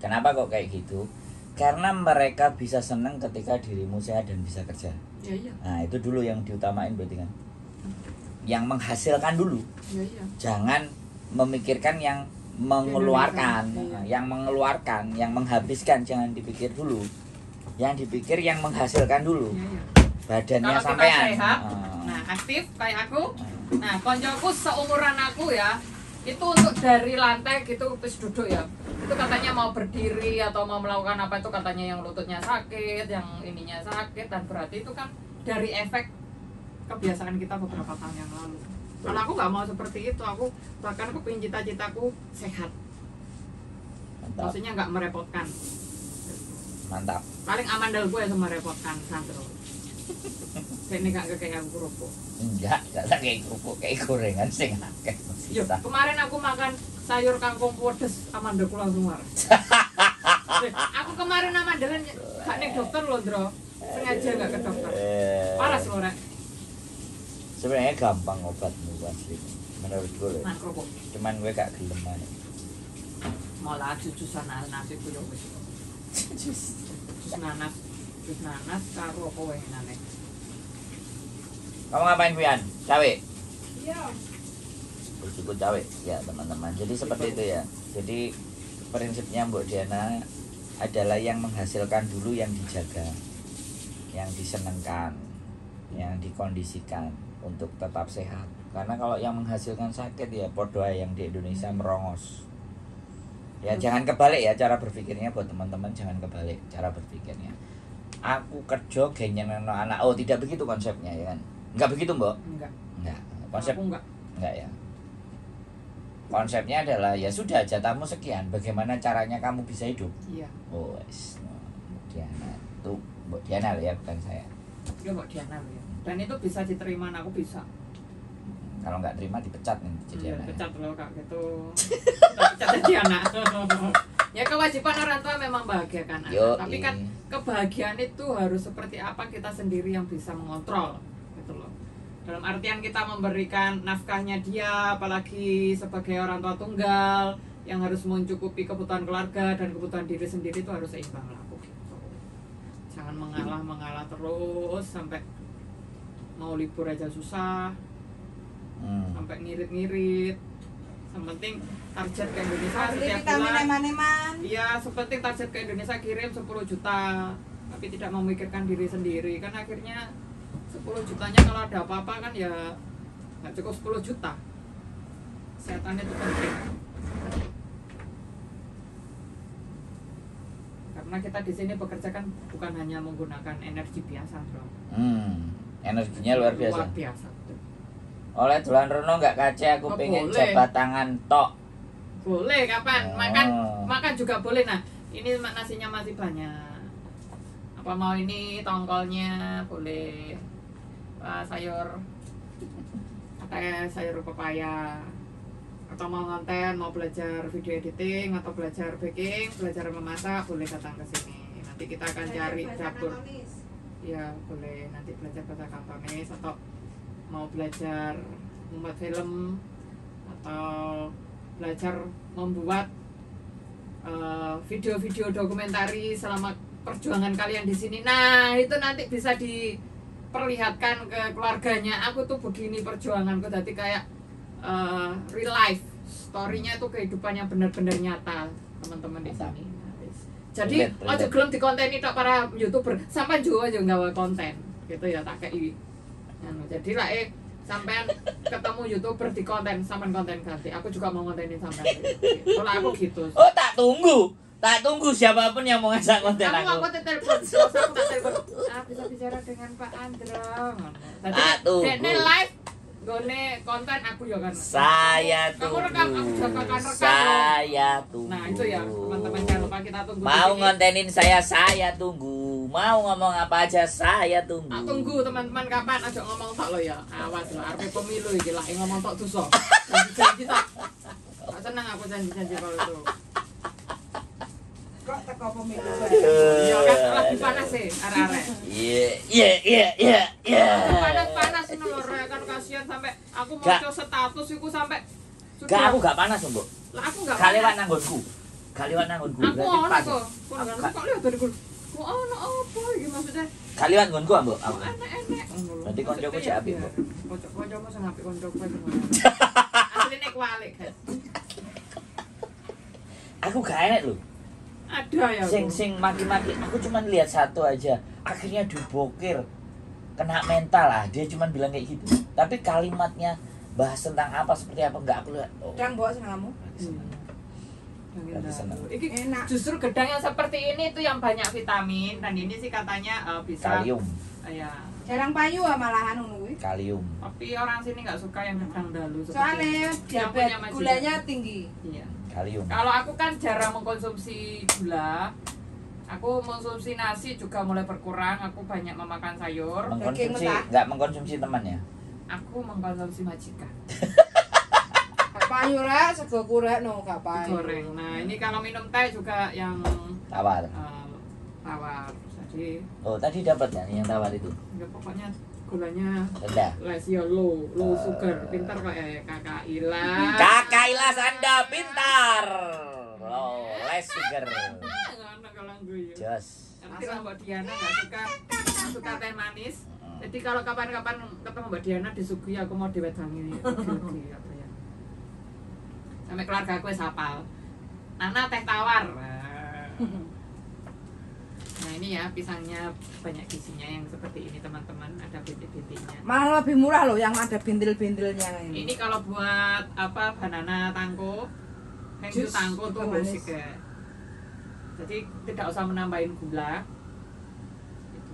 Kenapa kok kayak gitu? Karena mereka bisa senang ketika dirimu sehat dan bisa kerja. Iya. Nah itu dulu yang diutamain berarti kan. Yang menghasilkan dulu. Iya. Jangan memikirkan yang mengeluarkan, Iya. yang mengeluarkan, yang menghabiskan, jangan dipikir dulu. Yang dipikir yang menghasilkan dulu. Iya. Badannya Kalau kita sampean. sehat, nah aktif kayak aku, nah koncoku seumuran aku ya, itu untuk dari lantai gitu terus duduk ya, itu katanya mau berdiri atau mau melakukan apa itu katanya yang lututnya sakit, yang ininya sakit, dan berarti itu kan dari efek kebiasaan kita beberapa tahun yang lalu. Kalau aku nggak mau seperti itu, aku bahkan aku pengen cita-citaku sehat, Mantap. maksudnya nggak merepotkan. Mantap. Paling amandel gue yang merepotkan Sandro. Ini gak kayak aku kerupuk. Enggak kayak kerupuk, kayak gorengan sing akeh. Yo, kemarin aku makan sayur kangkung pedes, amandelku langsung marah. Aku kemarin amandelan gak nek dokter loh, Ndro. Sengaja gak ke dokter. Paras loh, Rek. Sebenarnya gampang obatmu asli. Menurut gue loh. Nah, kerupuk. Cuman gue gak gelem aja. Malah jujusan nanas iku yo wis. Jus nanas karo apa wae nane. Kamu ngapain, Pian? Cawe? Iya. Ikut cawe ya teman-teman. Jadi seperti itu ya. Jadi prinsipnya Mbok Diana adalah yang menghasilkan dulu, yang dijaga, yang disenangkan, yang dikondisikan untuk tetap sehat. Karena kalau yang menghasilkan sakit ya podo ae yang di Indonesia merongos. Ya jangan kebalik ya cara berpikirnya buat teman-teman, jangan kebalik cara berpikirnya. Aku kerja genyen anak. Oh, tidak begitu konsepnya ya kan. Enggak begitu, Mbok? Enggak. Konsep Aku enggak. Enggak ya. Konsepnya adalah ya sudah jatahmu sekian, bagaimana caranya kamu bisa hidup? Iya. Oh, Mbok Diana. Tuh, Mbok Diana ya, bukan saya. Ya Mbak Diana ya. Dan itu bisa diterima, aku bisa. Kalau nggak terima dipecat nih jadi Iya, anak. pecat loh kak gitu. Pecat jadi anak. Ya kewajiban orang tua memang bahagiakan anak. Yo, Tapi kan kebahagiaan itu harus seperti apa kita sendiri yang bisa mengontrol gitu loh. Dalam artian kita memberikan nafkahnya dia, apalagi sebagai orang tua tunggal yang harus mencukupi kebutuhan keluarga dan kebutuhan diri sendiri itu harus seimbang lah gitu. Jangan mengalah terus sampai mau libur aja susah. Sampai ngirit-ngirit. Yang penting target ke Indonesia setiap bulan. Iya, sepenting target ke Indonesia kirim 10 juta. Tapi tidak memikirkan diri sendiri. Kan akhirnya 10 jutanya kalau ada apa-apa kan ya nggak cukup 10 juta. Kesehatan itu penting. Karena kita di sini bekerja kan bukan hanya menggunakan energi biasa, bro. Energinya luar biasa. Luar biasa. Oleh dolan rono nggak kace aku pengen jabat tangan tok. Boleh kapan? Makan juga boleh. Nah, ini nasinya masih banyak. Apa mau ini tongkolnya boleh. Sayur sayur pepaya. Atau mau konten, mau belajar video editing atau belajar baking, belajar memasak, boleh datang ke sini. Nanti kita akan cari dapur. Ya, boleh nanti belajar bahasa Kantonis atau mau belajar membuat film atau belajar membuat video-video dokumentari selama perjuangan kalian di sini. Nah, itu nanti bisa diperlihatkan ke keluarganya. Aku tuh begini perjuanganku, jadi kayak real life story-nya itu kehidupannya benar-benar nyata teman-teman di sini. Jadi ojo gelem dikonteni tok para YouTuber, sampai juga aja nggawa konten gitu ya tak kei. Jadi lah sampean ketemu YouTuber di konten, sampean konten ganti. Aku juga mau kontenin sampean. Kalau aku gitu. Oh, tak tunggu siapapun yang mau ngajak konten aku. Aku telepon, aku tak telepon. Bisa bicara dengan Pak Andro. Tadi dene live gone konten aku ya kan. Saya tunggu. Kamu rekam, aku juga akan rekam. Saya tunggu. Nah, itu ya teman-teman, jangan lupa kita tunggu. Mau ngontenin saya tunggu. Mau ngomong apa aja saya tunggu. Tak tunggu teman-teman kapan aja ngomong tok lo ya. Awas lo arep pemilu iki lah ngomong tok dosa. Janji tak. Tak seneng aku janji-janji kalau itu. Kok teko pemilu. Ya kan lagi panas sih arek-arek. Iya. Panas-panas ini lho Rek, kan kasihan sampai aku mau status iku sampai Gak, aku gak panas, Mbok. Lah aku gak Gak lewat panas. nanggonku. Kaliwan nggonku Aku berarti ono pas. kok. Kok lihat dari gue. Kok ono apa iki maksudnya? Kaliwan nggonku ambek Kok aku. enek-enek ngono lho. Berarti koncoku cek apik, Mbok. Koncoku sing apik koncoku ae ngono. Asline kualik, guys. Aku gak enek lho. Ada ya. Sing maki-maki, aku cuma lihat satu aja. Akhirnya dibokir. Kena mental lah, dia cuma bilang kayak gitu. Tapi kalimatnya bahas tentang apa seperti apa enggak aku lihat. Oh. Udang bawa sama kamu. Lagi seneng. Iki Enak. justru gedang yang seperti ini tuh yang banyak vitamin dan ini sih katanya bisa Kalium, ya. Jarang payu ah malahan ngono kuwi. kalium. Tapi orang sini nggak suka yang gedang dalu seperti Soalnya ini. Yang diabetes punya majikan. gulanya tinggi. Iya. Kalium. Kalau aku kan jarang mengkonsumsi gula. Aku mengkonsumsi nasi juga mulai berkurang. Aku banyak memakan sayur. Mengkonsumsi, mentah. enggak mengkonsumsi temannya. Aku mengkonsumsi majikan. Gak payu ra sego kurek no gak payu. Goreng. Nah ini kalau minum teh juga yang Tawar. tawar. Jadi Oh, tadi dapat ya yang tawar itu. ya pokoknya gulanya Rendah. less ya low sugar. Pintar kok ya kakak Ila. Kakak Ilas Anda pintar. Oh, less sugar. Ngono kalau gue ya. Jos. Nanti kalau Mbak Diana nggak suka teh manis. Jadi kalau kapan-kapan ketemu Mbak Diana disuguhi aku mau diwedangi apa ya. Sampai keluarga aku wis hafal. Nana teh tawar. Nah ini ya pisangnya banyak gizinya yang seperti ini teman-teman, ada bintik-bintiknya. Malah lebih murah loh yang ada bintil-bintilnya ini. Ini kalau buat apa banana tangko, hengju Jus tangko tuh juga manis. musik ya. Jadi tidak usah menambahin gula. Gitu.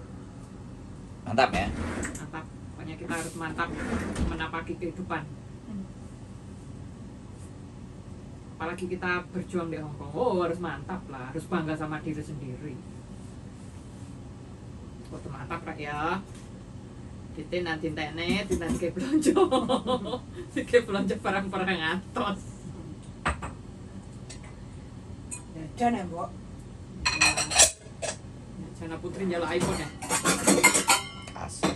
Mantap ya. Mantap, pokoknya kita harus mantap menapaki kehidupan. Apalagi kita berjuang di Hong Kong, oh harus mantap lah, harus bangga sama diri sendiri. Foto mantap Pak ya. Kita nanti tenet, nanti kayak belanja, kayak belanja barang-barang atos. Dan ya, Mbok. Jana Putri nyala iPhone ya. Kasih.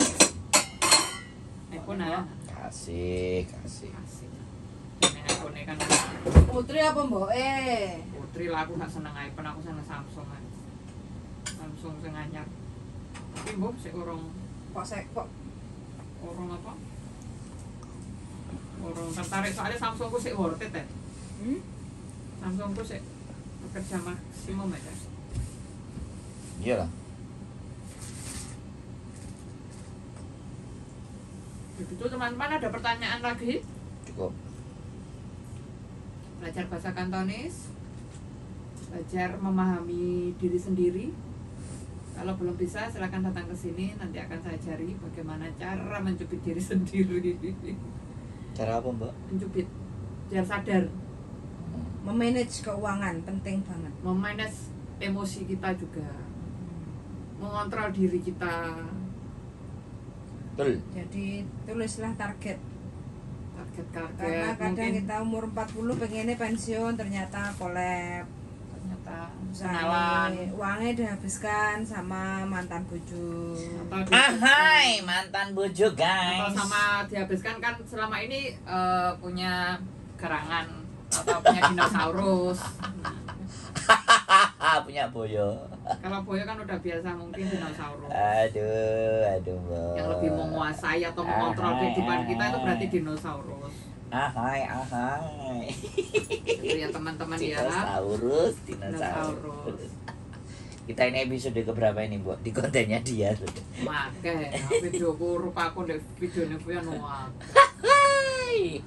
iPhone ya. Kasih. Asik. Ini iPhone kan. Putri apa, Mbok? Putri lah aku gak seneng iPhone, aku seneng Samsung kan. Samsung sing anyar. Tapi mbok sik urung Kok apa? Urung tertarik soalnya Samsungku sik worth it ya. Samsungku sik bekerja maksimum ya. Iyalah. Begitu teman-teman, ada pertanyaan lagi? Cukup. Belajar bahasa Kantonis, belajar memahami diri sendiri. Kalau belum bisa silakan datang ke sini, nanti akan saya ajari bagaimana cara mencubit diri sendiri. Cara apa, Mbak? Mencubit biar sadar, memanage keuangan penting banget. memanage emosi kita juga, mengontrol diri kita. Betul. Jadi tulislah target. Target Karena kadang mungkin kita umur 40 pengennya pensiun ternyata kolab. ternyata Misalnya kenalan uangnya dihabiskan sama mantan bojo. atau Ahai, mantan bojo, atau guys. sama dihabiskan kan selama ini punya gerangan atau punya dinosaurus. Punya boyo. Kalau boyo kan udah biasa mungkin dinosaurus. Aduh, Mbak. Yang lebih menguasai atau mengontrol kehidupan kita itu berarti dinosaurus. Ahai. Itu ya teman-teman ya. Dinosaurus. Dinosaurus. Kita ini episode keberapa ini, Bu? Di kontennya dia. Make, videoku rupaku di videonya punya nuak. Hai.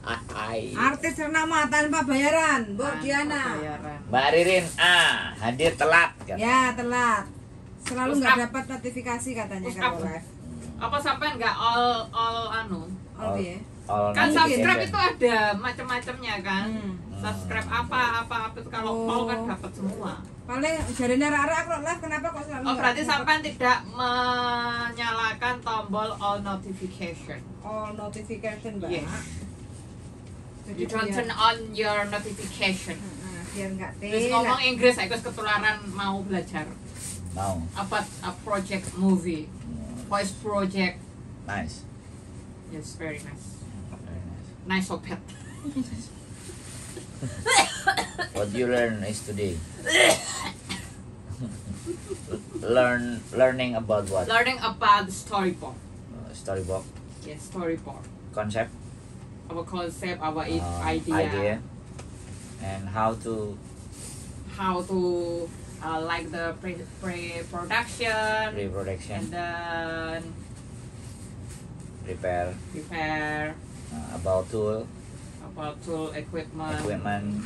Artis ternama tanpa bayaran, Mbok Diana. Mbak Ririn hadir telat kan? Ya telat. Selalu Terus nggak up. dapat notifikasi katanya Terus kalau up. live. Apa sampai nggak all anu? Oh iya. All Kan Mungkin. subscribe itu ada macam-macamnya kan. Hmm. Subscribe apa itu kalau all kan dapat semua. Paling jadinya Rara kalau live kenapa kok selalu Oh nggak berarti dapat sampai tidak menyalakan tombol all notification. all notification, Mbak. Yes. Jadi You don't biar- turn on your notification. Nah, biar nggak Terus ngomong Inggris, aku ketularan mau belajar Mau. about a project movie, voice project. Nice. Yes, very nice. Very nice. Nice opet. What you learn is today. Learning about what? Learning about storyboard. Storyboard, Yes, storyboard. concept, Our concept, our idea, and how to how to like the pre-production, pre-production, and then prepare, about tool, equipment,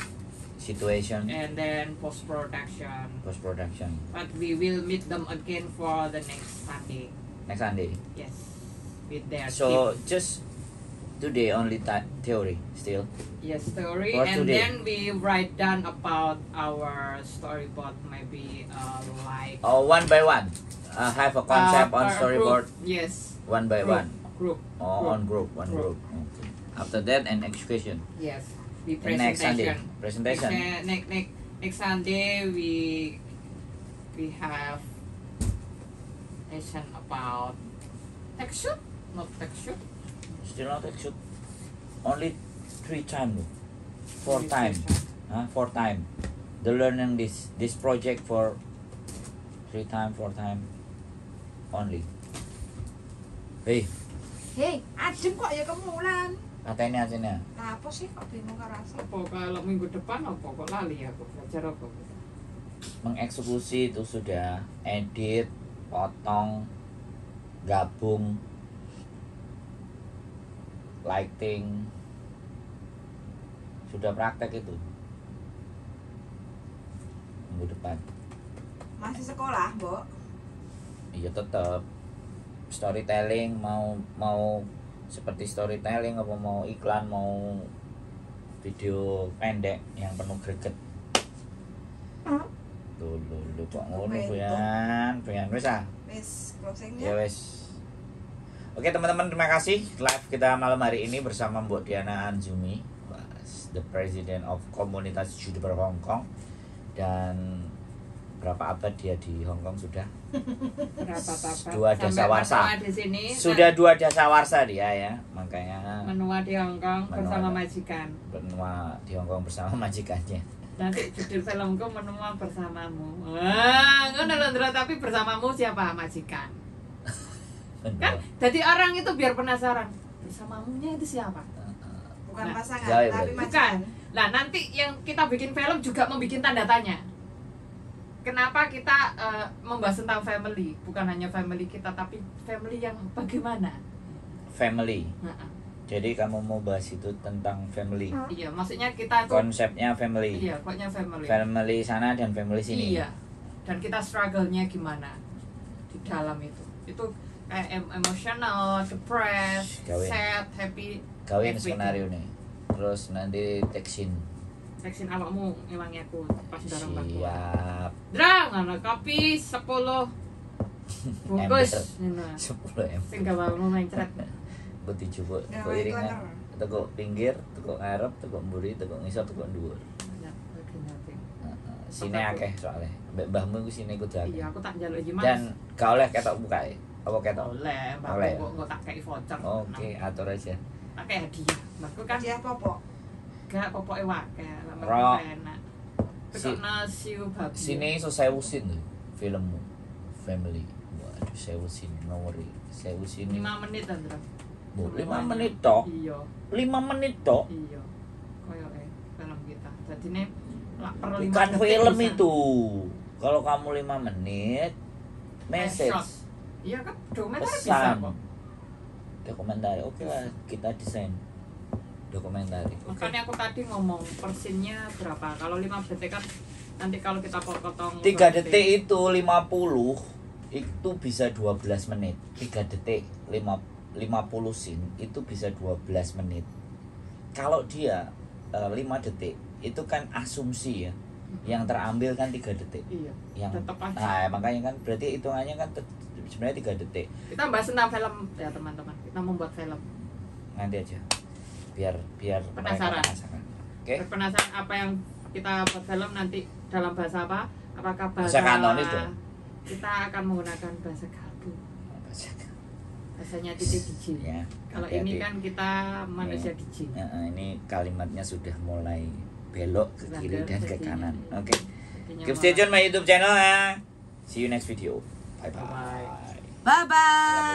situation, and then post-production. post-production. But we will meet them again for the next Sunday. Next Sunday. Yes, with their So team. just today only theory still. Yes, story, For and today. then we write down about our storyboard, maybe like Oh, one by one. Have a concept on per storyboard. group. Yes, One by group. one. Group. Oh, on group, one Group. group. Okay. After that, an execution. Yes, the And next Sunday, presentation. presentation. Next Sunday we have lesson about texture, not texture. Still not execute. Only 3 times. 4 times. 4 times. The learning this project for 3 times, 4 times only. Hei, Hei, adem kok ya kemulan. katanya sini. Nah, apa sih kok bingung ngerasa? Apa kalau minggu depan apa kok lali aku belajar apa? Mengeksekusi itu sudah edit, potong, gabung, lighting, sudah praktek itu minggu depan. Masih sekolah, Mbok? Iya tetap storytelling, mau seperti storytelling apa mau iklan, mau video pendek yang penuh greget. Lu kok ngono Buyan wis ah. Wis Ya closingnya. wes. Oke teman-teman, terima kasih live kita malam hari ini bersama Mbok Diana Anzumi, the president of komunitas YouTuber Hong Kong. Dan berapa abad dia di Hong Kong sudah? Berapa apa? 2 dasawarsa. Di sini. Sudah 2 dasawarsa dia ya, makanya menua di Hong Kong Menua bersama ada. majikan. benua di Hong Kong bersama majikannya. Nanti judul filmku menua bersamamu. Wah, ngono lho Ndra, tapi bersamamu siapa? Majikan. Kan jadi orang itu biar penasaran. Bersamamunya itu siapa? Bukan Nah, pasangan, jauh tapi berarti. majikan. Nah, nanti yang kita bikin film juga membuat tanda tanya. Kenapa kita membahas tentang family? Bukan hanya family kita, tapi family yang bagaimana? Family. Nah, Jadi kamu mau bahas itu tentang family. iya, maksudnya kita tuh Konsepnya family. iya, pokoknya family. Family sana dan family sini. Iya. Dan kita struggle-nya gimana di dalam itu. Itu kayak emotional, depressed, Gawin. sad, happy. Kawin everything. skenario nih. Terus nanti teksin. Seksin awakmu ngewangi aku pas bareng bangku. Siap. Drang, ana kopi 10 bungkus. Ngono. 10 M. Sing gawamu mencret. Buat dicoba. Ya, Kok iringan. klenger. Teko pinggir, teko ngarep, teko mburi, teko ngisor, teko dhuwur. Banyak bagian. Sini akeh soalnya. Mbak mbahmu iku sini kudu akeh. Iya, aku tak njaluk iki Mas. Dan gak oleh ketok bukae. Apa ketok? oleh, mbakku Oleh. kok tak kei voucher. Oke, atur aja. Tak kei hadiah. Mbakku kan Dia popok. gak popoke wae, lama Ro. enak. Si- Tekok nasi babi. Sini iso 1000 sin lho filmmu. Family. Waduh, 1000 sin ngawuri. 1000 sin. 5 menit Andra. 5 menit tok. Iya, 5 menit tok. iya. Koyoke film kita. Jadine lak per 5 Bukan film itu. Kalau kamu 5 menit message, Iya kan, dokumenter bisa pesan, kok. dokumenter. Oke lah, kita desain dokumenter. Makanya aku tadi ngomong persinnya berapa. Kalau 5 detik kan nanti kalau kita potong 3 detik itu 50 itu bisa 12 menit. 3 detik 50 sin itu bisa 12 menit. Kalau dia 5 detik itu kan asumsi ya. Yang terambil kan 3 detik. Iya, Yang tetap aja. nah, makanya kan berarti hitungannya kan sebenarnya 3 detik. Kita bahas tentang film ya teman-teman. Kita membuat film. Nanti aja. Biar Penasaran. mereka penasaran. Oke. Penasaran apa yang kita buat film nanti dalam bahasa apa? Apakah bahasa Bahasa Kantonis dong. Kita akan menggunakan bahasa kalbu. Bahasanya titik DJ. Ya. Kalau hati-hati. ini kan kita manusia DJ. Ya, ini kalimatnya sudah mulai belok ke kiri dan ke Rezekinya. kanan. Oke. Rezekinya Keep stay tune my YouTube channel ya. See you next video. Bye Bye-bye. bye. Bye bye.